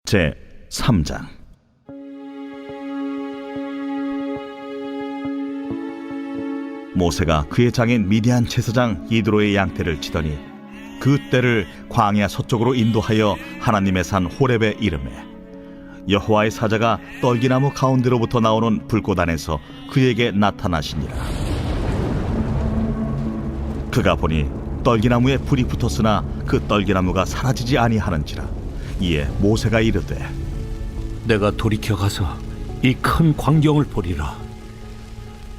제 3장. 모세가 그의 장인 미디안 제사장 이드로의 양떼를 치더니 그 떼를 광야 서쪽으로 인도하여 하나님의 산 호렙에 이르매 여호와의 사자가 떨기나무 가운데로부터 나오는 불꽃 안에서 그에게 나타나시니라. 그가 보니 떨기나무에 불이 붙었으나 그 떨기나무가 사라지지 아니하는지라. 이에 모세가 이르되 내가 돌이켜 가서 이 큰 광경을 보리라.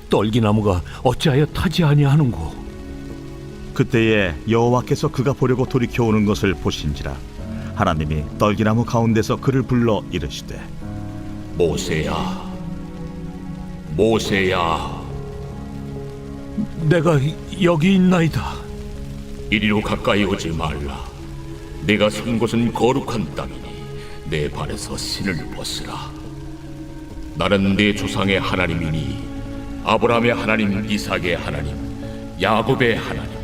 떨기나무가 어찌하여 타지 아니하는고. 그때에 여호와께서 그가 보려고 돌이켜 오는 것을 보신지라. 하나님이 떨기나무 가운데서 그를 불러 이르시되 모세야, 모세야. 내가 여기 있나이다. 이리로 가까이 오지 말라. 내가 선 곳은 거룩한 땅이니 내 발에서 신을 벗으라. 나는 내 조상의 하나님이니 아브라함의 하나님, 이삭의 하나님, 야곱의 하나님이니라.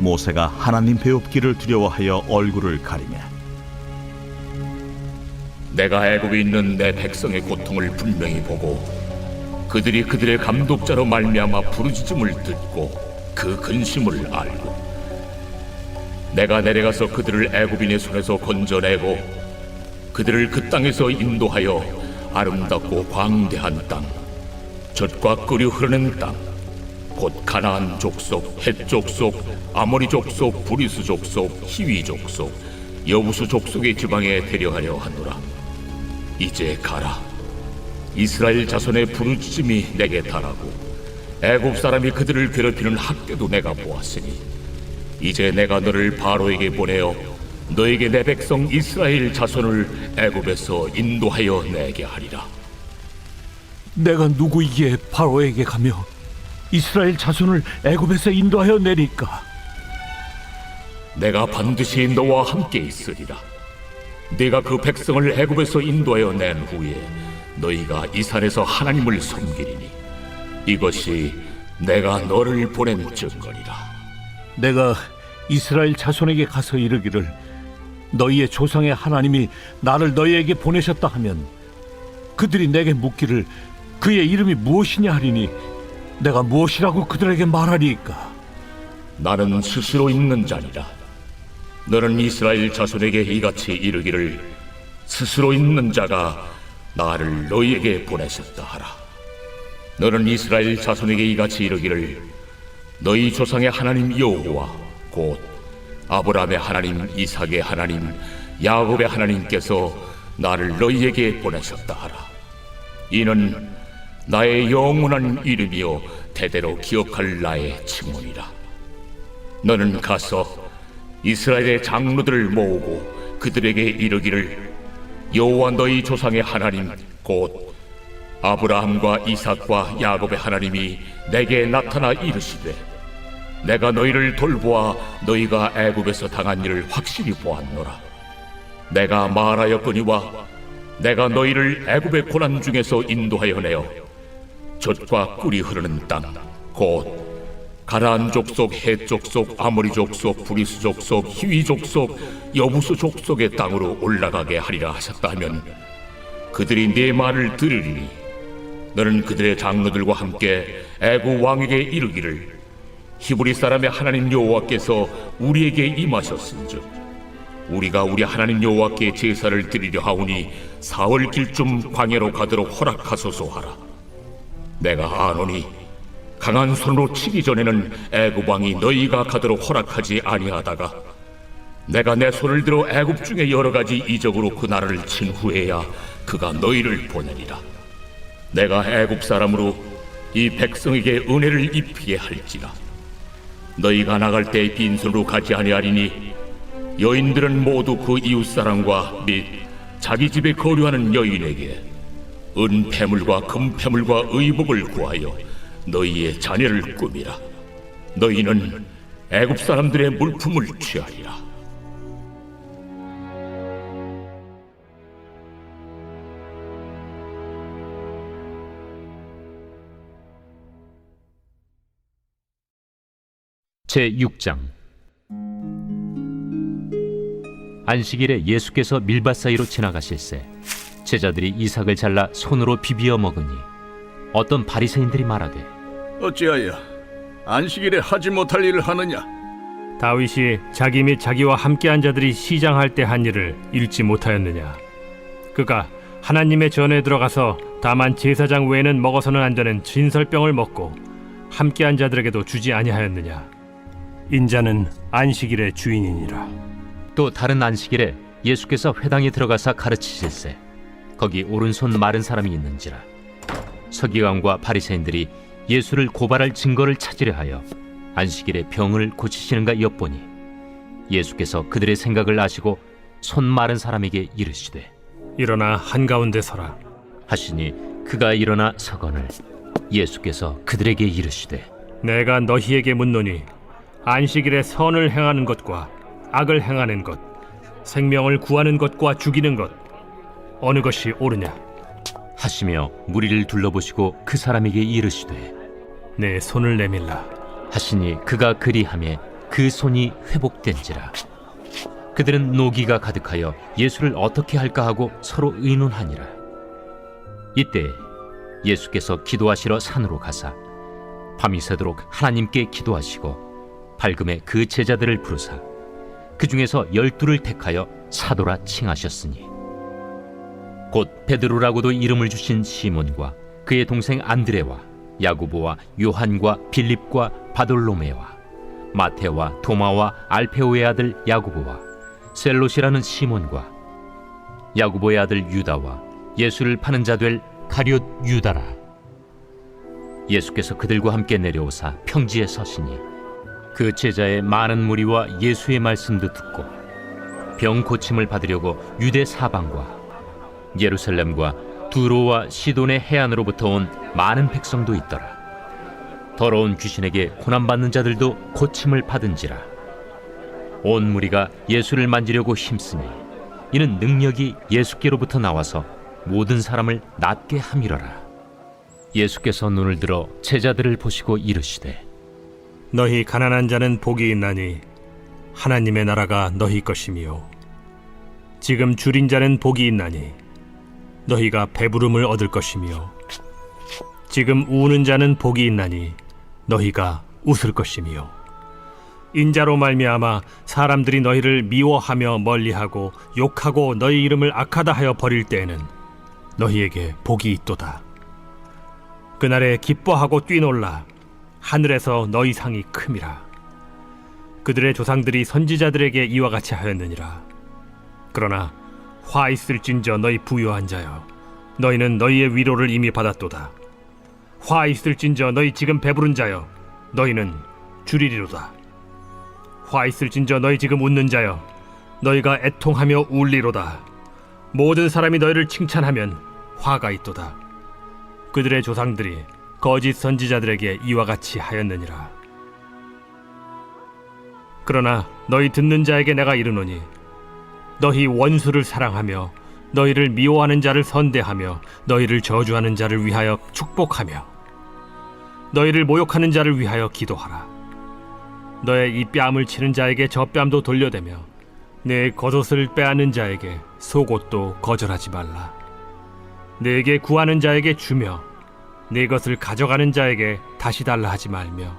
모세가 하나님 배웁기를 두려워하여 얼굴을 가리매 내가 애굽에 있는 내 백성의 고통을 분명히 보고 그들이 그들의 감독자로 말미암아 부르짖음을 듣고 그 근심을 알고 내가 내려가서 그들을 애굽인의 손에서 건져내고 그들을 그 땅에서 인도하여 아름답고 광대한 땅, 젖과 꿀이 흐르는 땅, 곧 가나안 족속, 헷 족속, 아모리 족속, 브리스 족속, 히위 족속, 여부수 족속의 지방에 데려가려 하노라. 이제 가라. 이스라엘 자손의 부르짖음이 내게 달하고 애굽 사람이 그들을 괴롭히는 학대도 내가 보았으니 이제 내가 너를 바로에게 보내어 너에게 내 백성 이스라엘 자손을 애굽에서 인도하여 내게 하리라. 내가 누구이기에 바로에게 가며 이스라엘 자손을 애굽에서 인도하여 내릴까? 내가 반드시 너와 함께 있으리라. 네가 그 백성을 애굽에서 인도하여 낸 후에 너희가 이 산에서 하나님을 섬기리니 이것이 내가 너를 보낸 증거리라. 내가 이스라엘 자손에게 가서 이르기를 너희의 조상의 하나님이 나를 너희에게 보내셨다 하면 그들이 내게 묻기를 그의 이름이 무엇이냐 하리니 내가 무엇이라고 그들에게 말하리이까? 나는 스스로 있는 자니라. 너는 이스라엘 자손에게 이같이 이르기를 스스로 있는 자가 나를 너희에게 보내셨다 하라. 너는 이스라엘 자손에게 이같이 이르기를 너희 조상의 하나님 여호와 곧 아브라함의 하나님, 이삭의 하나님, 야곱의 하나님께서 나를 너희에게 보내셨다 하라. 이는 나의 영원한 이름이요 대대로 기억할 나의 칭언이라. 너는 가서 이스라엘의 장로들을 모으고 그들에게 이르기를 여호와 너희 조상의 하나님 곧 아브라함과 이삭과 야곱의 하나님이 내게 나타나 이르시되 내가 너희를 돌보아 너희가 애굽에서 당한 일을 확실히 보았노라. 내가 말하였거니와 내가 너희를 애굽의 고난 중에서 인도하여 내어 젖과 꿀이 흐르는 땅 곧 가나안 족속, 헷 족속, 아모리 족속, 브리스 족속, 히위 족속, 여부수 족속의 땅으로 올라가게 하리라 하셨다 하면 그들이 네 말을 들으리니 너는 그들의 장로들과 함께 애굽 왕에게 이르기를 히브리 사람의 하나님 여호와께서 우리에게 임하셨은즉 우리가 우리 하나님 여호와께 제사를 드리려 하오니 사흘 길쯤 광야로 가도록 허락하소서 하라. 내가 아노니 강한 손으로 치기 전에는 애굽 왕이 너희가 가도록 허락하지 아니하다가 내가 내 손을 들어 애굽 중에 여러 가지 이적으로 그 나라를 친 후에야 그가 너희를 보내리라. 내가 애굽 사람으로 이 백성에게 은혜를 입히게 할지라. 너희가 나갈 때 빈손으로 가지 아니하리니 여인들은 모두 그 이웃 사람과 및 자기 집에 거류하는 여인에게 은폐물과 금폐물과 의복을 구하여 너희의 자녀를 꾸미라. 너희는 애굽 사람들의 물품을 취하리라. 제 6장. 안식일에 예수께서 밀밭 사이로 지나가실새 제자들이 이삭을 잘라 손으로 비비어 먹으니 어떤 바리새인들이 말하되 어찌하여 안식일에 하지 못할 일을 하느냐? 다윗이 자기 및 자기와 함께한 자들이 시장할 때 한 일을 읽지 못하였느냐? 그가 하나님의 전에 들어가서 다만 제사장 외에는 먹어서는 안 되는 진설병을 먹고 함께한 자들에게도 주지 아니하였느냐? 인자는 안식일의 주인이니라. 또 다른 안식일에 예수께서 회당에 들어가사 가르치실새 거기 오른손 마른 사람이 있는지라 서기관과 바리새인들이 예수를 고발할 증거를 찾으려 하여 안식일에 병을 고치시는가 엿보니 예수께서 그들의 생각을 아시고 손 마른 사람에게 이르시되 일어나 한가운데 서라. 하시니 그가 일어나 서거늘 예수께서 그들에게 이르시되 내가 너희에게 묻노니 안식일에 선을 행하는 것과 악을 행하는 것, 생명을 구하는 것과 죽이는 것 어느 것이 옳으냐? 하시며 무리를 둘러보시고 그 사람에게 이르시되 내 손을 내밀라. 하시니 그가 그리하매 그 손이 회복된지라. 그들은 노기가 가득하여 예수를 어떻게 할까 하고 서로 의논하니라. 이때 예수께서 기도하시러 산으로 가사 밤이 새도록 하나님께 기도하시고 밝음에 그 제자들을 부르사 그 중에서 12를 택하여 사도라 칭하셨으니 곧 베드로라고도 이름을 주신 시몬과 그의 동생 안드레와 야고보와 요한과 빌립과 바돌로메와 마테와 도마와 알페오의 아들 야고보와 셀롯이라는 시몬과 야고보의 아들 유다와 예수를 파는 자 될 가룟 유다라. 예수께서 그들과 함께 내려오사 평지에 서시니 그 제자의 많은 무리와 예수의 말씀도 듣고 병 고침을 받으려고 유대 사방과 예루살렘과 두로와 시돈의 해안으로부터 온 많은 백성도 있더라. 더러운 귀신에게 고난받는 자들도 고침을 받은지라. 온 무리가 예수를 만지려고 힘쓰니 이는 능력이 예수께로부터 나와서 모든 사람을 낫게 함이러라. 예수께서 눈을 들어 제자들을 보시고 이르시되 너희 가난한 자는 복이 있나니 하나님의 나라가 너희 것이며 지금 줄인 자는 복이 있나니 너희가 배부름을 얻을 것이며 지금 우는 자는 복이 있나니 너희가 웃을 것이며 인자로 말미암아 사람들이 너희를 미워하며 멀리하고 욕하고 너희 이름을 악하다 하여 버릴 때에는 너희에게 복이 있도다. 그날에 기뻐하고 뛰놀라. 하늘에서 너희 상이 큼이라. 그들의 조상들이 선지자들에게 이와 같이 하였느니라. 그러나 화 있을진저 너희 부요한 자여, 너희는 너희의 위로를 이미 받았도다. 화 있을진저 너희 지금 배부른 자여, 너희는 줄이리로다. 화 있을진저 너희 지금 웃는 자여, 너희가 애통하며 울리로다. 모든 사람이 너희를 칭찬하면 화가 있도다. 그들의 조상들이 거짓 선지자들에게 이와 같이 하였느니라. 그러나 너희 듣는 자에게 내가 이르노니 너희 원수를 사랑하며 너희를 미워하는 자를 선대하며 너희를 저주하는 자를 위하여 축복하며 너희를 모욕하는 자를 위하여 기도하라. 너의 이 뺨을 치는 자에게 저 뺨도 돌려대며 내 겉옷을 빼앗는 자에게 속옷도 거절하지 말라. 내게 구하는 자에게 주며 내 것을 가져가는 자에게 다시 달라 하지 말며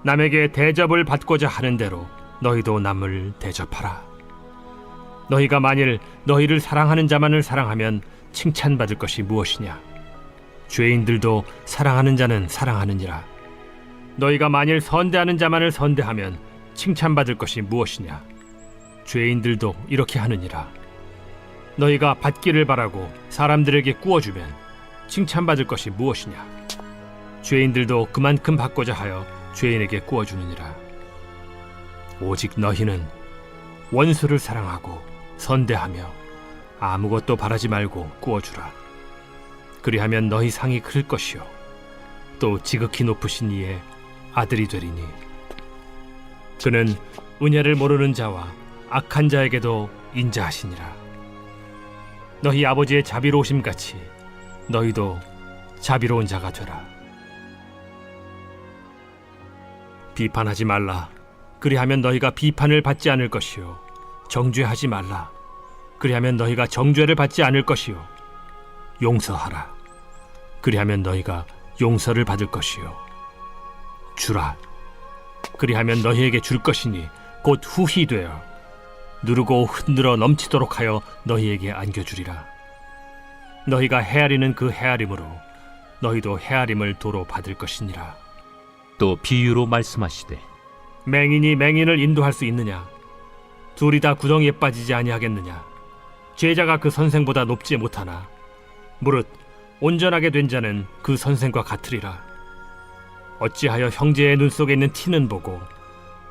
남에게 대접을 받고자 하는 대로 너희도 남을 대접하라. 너희가 만일 너희를 사랑하는 자만을 사랑하면 칭찬받을 것이 무엇이냐? 죄인들도 사랑하는 자는 사랑하느니라. 너희가 만일 선대하는 자만을 선대하면 칭찬받을 것이 무엇이냐? 죄인들도 이렇게 하느니라. 너희가 받기를 바라고 사람들에게 구워주면 칭찬받을 것이 무엇이냐? 죄인들도 그만큼 받고자 하여 죄인에게 구워주느니라. 오직 너희는 원수를 사랑하고 선대하며 아무것도 바라지 말고 구워주라. 그리하면 너희 상이 클 것이요 또 지극히 높으신 이의 아들이 되리니 그는 은혜를 모르는 자와 악한 자에게도 인자하시니라. 너희 아버지의 자비로우심 같이 너희도 자비로운 자가 되라. 비판하지 말라. 그리하면 너희가 비판을 받지 않을 것이요 정죄하지 말라. 그리하면 너희가 정죄를 받지 않을 것이요. 용서하라. 그리하면 너희가 용서를 받을 것이요. 주라. 그리하면 너희에게 줄 것이니 곧 후히 되어 누르고 흔들어 넘치도록 하여 너희에게 안겨주리라. 너희가 헤아리는 그 헤아림으로 너희도 헤아림을 도로 받을 것이니라. 또 비유로 말씀하시되 맹인이 맹인을 인도할 수 있느냐? 둘이 다 구덩이에 빠지지 아니하겠느냐? 제자가 그 선생보다 높지 못하나 무릇 온전하게 된 자는 그 선생과 같으리라. 어찌하여 형제의 눈 속에 있는 티는 보고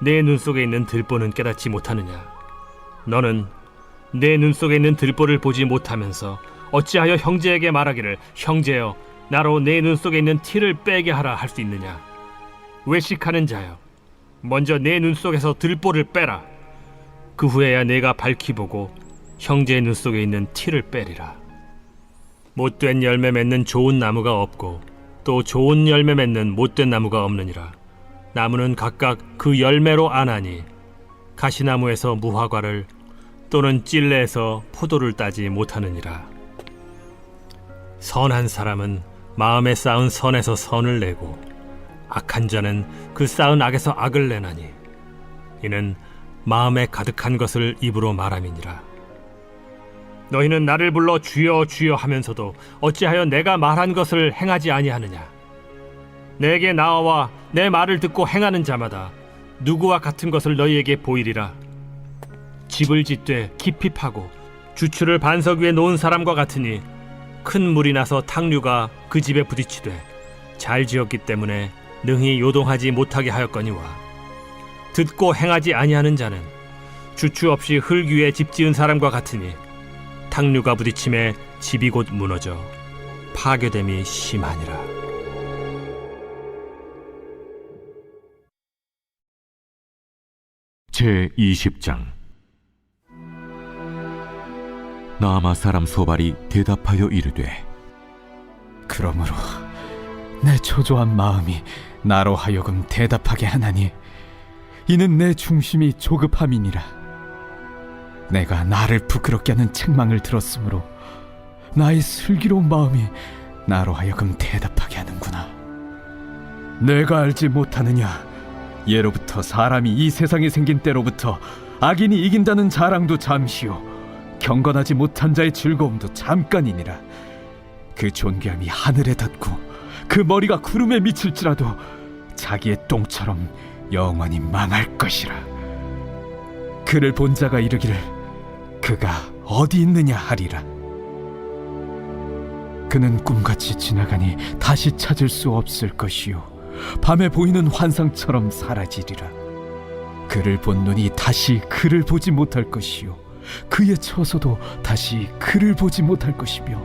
내 눈 속에 있는 들보는 깨닫지 못하느냐? 너는 내 눈 속에 있는 들보를 보지 못하면서 어찌하여 형제에게 말하기를 형제여 나로 내 눈 속에 있는 티를 빼게 하라 할 수 있느냐? 외식하는 자여 먼저 내 눈 속에서 들보를 빼라. 그 후에야 내가 밝히 보고 형제의 눈 속에 있는 티를 빼리라. 못된 열매 맺는 좋은 나무가 없고 또 좋은 열매 맺는 못된 나무가 없느니라. 나무는 각각 그 열매로 아나니 가시나무에서 무화과를 또는 찔레에서 포도를 따지 못하느니라. 선한 사람은 마음에 쌓은 선에서 선을 내고 악한 자는 그 쌓은 악에서 악을 내나니 이는 마음에 가득한 것을 입으로 말함이니라. 너희는 나를 불러 주여 주여 하면서도 어찌하여 내가 말한 것을 행하지 아니하느냐? 내게 나와 내 말을 듣고 행하는 자마다 누구와 같은 것을 너희에게 보이리라. 집을 짓되 깊이 파고 주추를 반석 위에 놓은 사람과 같으니 큰 물이 나서 탕류가 그 집에 부딪히되 잘 지었기 때문에 능히 요동하지 못하게 하였거니와 듣고 행하지 아니하는 자는 주추 없이 흙 위에 집 지은 사람과 같으니 탕류가 부딪힘에 집이 곧 무너져 파괴됨이 심하니라. 제20장. 나아마 사람 소발이 대답하여 이르되 그러므로 내 초조한 마음이 나로 하여금 대답하게 하나니 이는 내 중심이 조급함이니라. 내가 나를 부끄럽게 하는 책망을 들었으므로 나의 슬기로운 마음이 나로 하여금 대답하게 하는구나. 내가 알지 못하느냐? 예로부터 사람이 이 세상에 생긴 때로부터 악인이 이긴다는 자랑도 잠시요 경건하지 못한 자의 즐거움도 잠깐이니라. 그 존귀함이 하늘에 닿고 그 머리가 구름에 미칠지라도 자기의 똥처럼 영원히 망할 것이라. 그를 본 자가 이르기를 그가 어디 있느냐 하리라. 그는 꿈같이 지나가니 다시 찾을 수 없을 것이요 밤에 보이는 환상처럼 사라지리라. 그를 본 눈이 다시 그를 보지 못할 것이요 그의 처소도 다시 그를 보지 못할 것이며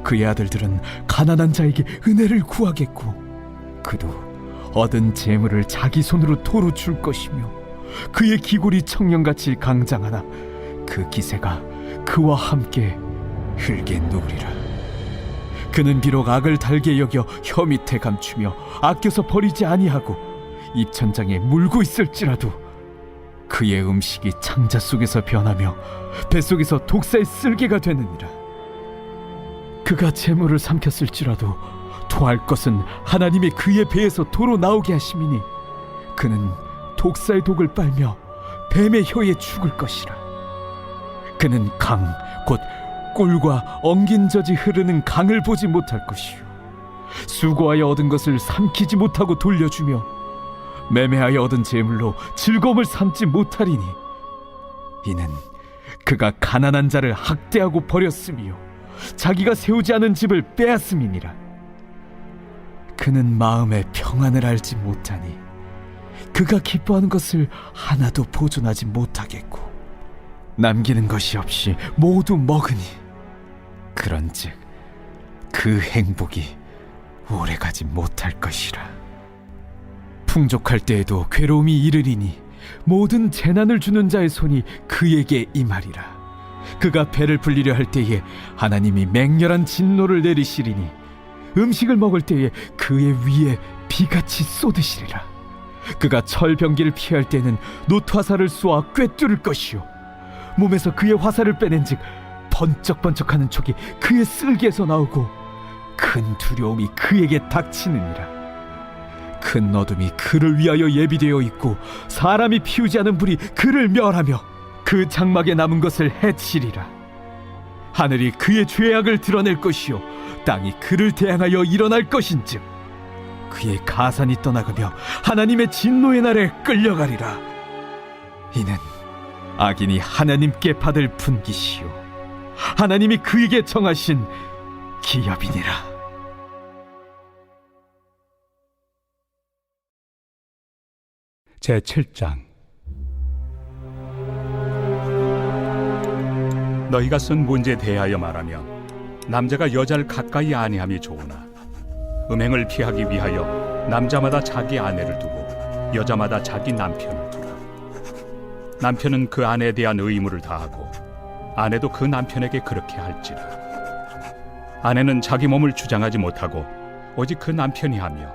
그의 아들들은 가난한 자에게 은혜를 구하겠고 그도 얻은 재물을 자기 손으로 도로 줄 것이며 그의 기골이 청년같이 강장하나 그 기세가 그와 함께 흙에 누우리라. 그는 비록 악을 달게 여겨 혀 밑에 감추며 아껴서 버리지 아니하고 입천장에 물고 있을지라도 그의 음식이 창자 속에서 변하며 뱃속에서 독사의 쓸개가 되느니라. 그가 재물을 삼켰을지라도 토할 것은 하나님이 그의 배에서 도로 나오게 하심이니 그는 독사의 독을 빨며 뱀의 혀에 죽을 것이라. 그는 강 곧 꿀과 엉긴 젖이 흐르는 강을 보지 못할 것이요 수고하여 얻은 것을 삼키지 못하고 돌려주며 매매하여 얻은 재물로 즐거움을 삼지 못하리니 이는 그가 가난한 자를 학대하고 버렸으며 자기가 세우지 않은 집을 빼앗음이니라. 그는 마음의 평안을 알지 못하니 그가 기뻐하는 것을 하나도 보존하지 못하겠고 남기는 것이 없이 모두 먹으니 그런즉 그 행복이 오래가지 못할 것이라. 풍족할 때에도 괴로움이 이르리니 모든 재난을 주는 자의 손이 그에게 임하리라. 그가 배를 불리려 할 때에 하나님이 맹렬한 진노를 내리시리니 음식을 먹을 때에 그의 위에 비같이 쏟으시리라. 그가 철병기를 피할 때는 노트화살을 쏘아 꿰뚫을 것이요 몸에서 그의 화살을 빼낸즉 번쩍번쩍하는 촉이 그의 쓸개에서 나오고 큰 두려움이 그에게 닥치느니라. 큰 어둠이 그를 위하여 예비되어 있고 사람이 피우지 않은 불이 그를 멸하며 그 장막에 남은 것을 해치리라. 하늘이 그의 죄악을 드러낼 것이요 땅이 그를 대항하여 일어날 것인즉 그의 가산이 떠나가며 하나님의 진노의 날에 끌려가리라. 이는 악인이 하나님께 받을 분깃이요 하나님이 그에게 정하신 기업이니라. 제7장. 너희가 쓴 문제에 대하여 말하면 남자가 여자를 가까이 아니함이 좋으나 음행을 피하기 위하여 남자마다 자기 아내를 두고 여자마다 자기 남편을 두라. 남편은 그 아내에 대한 의무를 다하고 아내도 그 남편에게 그렇게 할지라. 아내는 자기 몸을 주장하지 못하고 오직 그 남편이 하며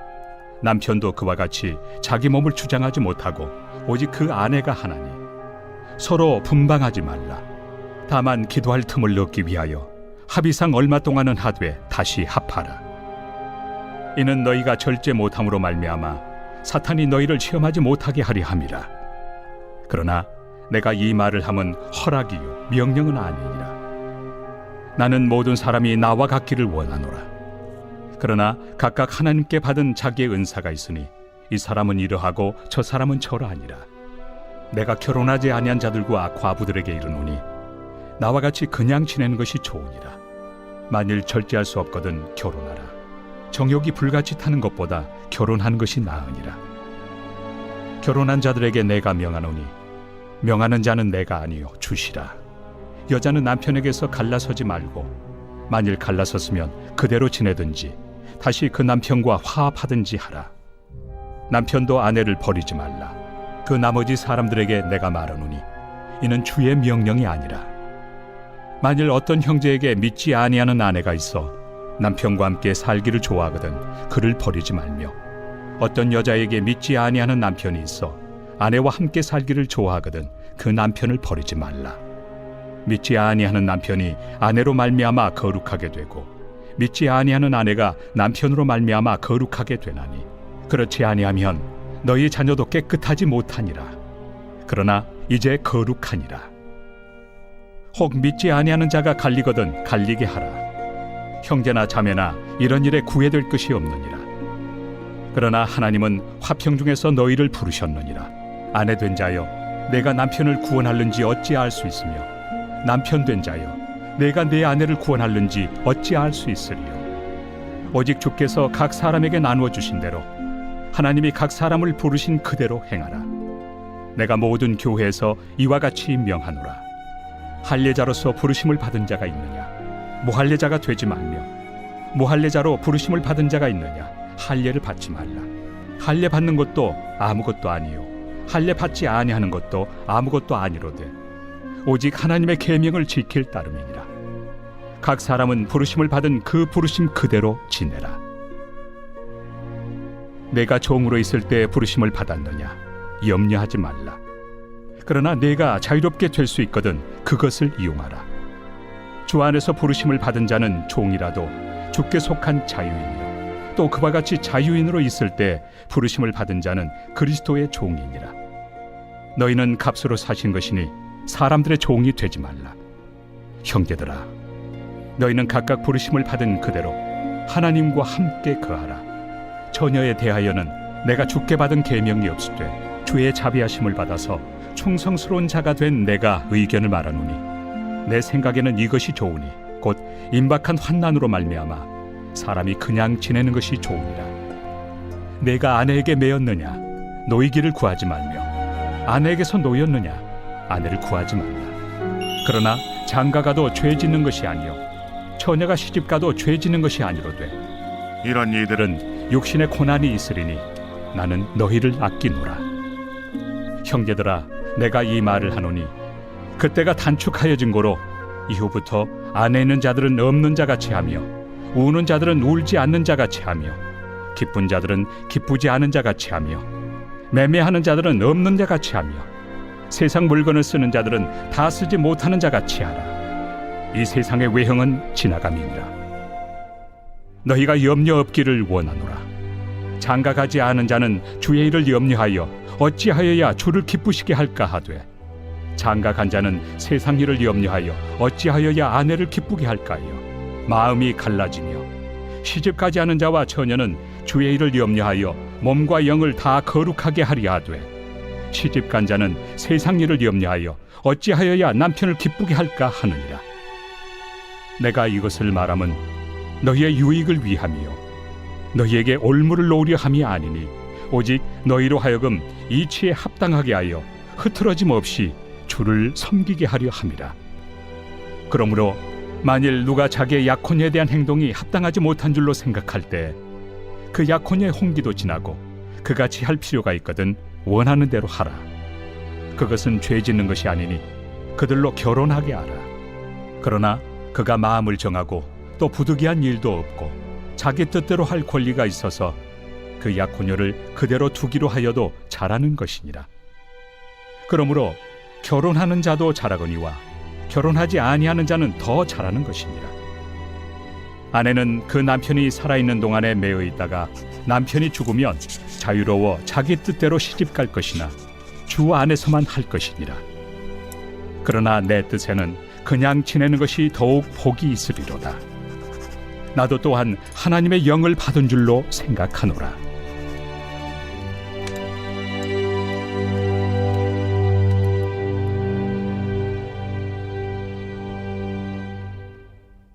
남편도 그와 같이 자기 몸을 주장하지 못하고 오직 그 아내가 하나니 서로 분방하지 말라. 다만 기도할 틈을 넣기 위하여 합의상 얼마 동안은 하되 다시 합하라. 이는 너희가 절제 못함으로 말미암아 사탄이 너희를 시험하지 못하게 하리 함이라. 그러나 내가 이 말을 함은 허락이요 명령은 아니니라. 나는 모든 사람이 나와 같기를 원하노라. 그러나 각각 하나님께 받은 자기의 은사가 있으니 이 사람은 이러하고 저 사람은 저러하니라. 내가 결혼하지 아니한 자들과 과부들에게 이르노니 나와 같이 그냥 지내는 것이 좋으니라. 만일 절제할 수 없거든 결혼하라. 정욕이 불같이 타는 것보다 결혼하는 것이 나으니라. 결혼한 자들에게 내가 명하노니 명하는 자는 내가 아니요 주시라. 여자는 남편에게서 갈라서지 말고 만일 갈라섰으면 그대로 지내든지 다시 그 남편과 화합하든지 하라. 남편도 아내를 버리지 말라. 그 나머지 사람들에게 내가 말하노니 이는 주의 명령이 아니라. 만일 어떤 형제에게 믿지 아니하는 아내가 있어 남편과 함께 살기를 좋아하거든 그를 버리지 말며, 어떤 여자에게 믿지 아니하는 남편이 있어 아내와 함께 살기를 좋아하거든 그 남편을 버리지 말라. 믿지 아니하는 남편이 아내로 말미암아 거룩하게 되고 믿지 아니하는 아내가 남편으로 말미암아 거룩하게 되나니, 그렇지 아니하면 너희 자녀도 깨끗하지 못하니라. 그러나 이제 거룩하니라. 혹 믿지 아니하는 자가 갈리거든 갈리게 하라. 형제나 자매나 이런 일에 구애될 것이 없느니라. 그러나 하나님은 화평 중에서 너희를 부르셨느니라. 아내 된 자여, 내가 남편을 구원할는지 어찌 알 수 있으며, 남편 된 자여, 내가 내 아내를 구원할는지 어찌 알 수 있으리요. 오직 주께서 각 사람에게 나누어 주신 대로 하나님이 각 사람을 부르신 그대로 행하라. 내가 모든 교회에서 이와 같이 명하노라. 할례자로서 부르심을 받은 자가 있느냐? 무할례자가 되지 말며, 무할례자로 부르심을 받은 자가 있느냐? 할례를 받지 말라. 할례 받는 것도 아무것도 아니요 할례 받지 아니하는 것도 아무것도 아니로되 오직 하나님의 계명을 지킬 따름이니라. 각 사람은 부르심을 받은 그 부르심 그대로 지내라. 내가 종으로 있을 때 부르심을 받았느냐? 염려하지 말라. 그러나 내가 자유롭게 될 수 있거든 그것을 이용하라. 주 안에서 부르심을 받은 자는 종이라도 주께 속한 자유인이요, 또 그와 같이 자유인으로 있을 때 부르심을 받은 자는 그리스도의 종이니라. 너희는 값으로 사신 것이니 사람들의 종이 되지 말라. 형제들아, 너희는 각각 부르심을 받은 그대로 하나님과 함께 거하라. 처녀에 대하여는 내가 주께 받은 계명이 없으되 주의 자비하심을 받아서 충성스러운 자가 된 내가 의견을 말하노니, 내 생각에는 이것이 좋으니 곧 임박한 환난으로 말미암아 사람이 그냥 지내는 것이 좋으니라. 내가 아내에게 매였느냐? 노이기를 구하지 말며, 아내에게서 노였느냐? 아내를 구하지 말라. 그러나 장가가도 죄 짓는 것이 아니요 처녀가 시집가도 죄 짓는 것이 아니로되, 이런 이들은 육신의 고난이 있으리니 나는 너희를 아끼노라. 형제들아, 내가 이 말을 하노니 그때가 단축하여진 고로 이후부터 안에 있는 자들은 없는 자같이 하며, 우는 자들은 울지 않는 자같이 하며, 기쁜 자들은 기쁘지 않은 자같이 하며, 매매하는 자들은 없는 자같이 하며, 세상 물건을 쓰는 자들은 다 쓰지 못하는 자 같이 하라. 이 세상의 외형은 지나감이니라. 너희가 염려 없기를 원하노라. 장가가지 않은 자는 주의 일을 염려하여 어찌하여야 주를 기쁘시게 할까 하되, 장가간 자는 세상 일을 염려하여 어찌하여야 아내를 기쁘게 할까요? 마음이 갈라지며 시집가지 않은 자와 처녀는 주의 일을 염려하여 몸과 영을 다 거룩하게 하려 하되, 시집간 자는 세상 일을 염려하여 어찌하여야 남편을 기쁘게 할까 하느니라. 내가 이것을 말함은 너희의 유익을 위함이요 너희에게 올무를 놓으려 함이 아니니, 오직 너희로 하여금 이치에 합당하게 하여 흐트러짐 없이 주를 섬기게 하려 함이라. 그러므로 만일 누가 자기의 약혼에 대한 행동이 합당하지 못한 줄로 생각할 때 그 약혼의 홍기도 지나고 그같이 할 필요가 있거든 원하는 대로 하라. 그것은 죄 짓는 것이 아니니 그들로 결혼하게 하라. 그러나 그가 마음을 정하고 또 부득이한 일도 없고 자기 뜻대로 할 권리가 있어서 그 약혼녀를 그대로 두기로 하여도 잘하는 것이니라. 그러므로 결혼하는 자도 잘하거니와 결혼하지 아니하는 자는 더 잘하는 것이니라. 아내는 그 남편이 살아있는 동안에 매여 있다가 남편이 죽으면 자유로워 자기 뜻대로 시집갈 것이나 주 안에서만 할 것이니라. 그러나 내 뜻에는 그냥 지내는 것이 더욱 복이 있으리로다. 나도 또한 하나님의 영을 받은 줄로 생각하노라.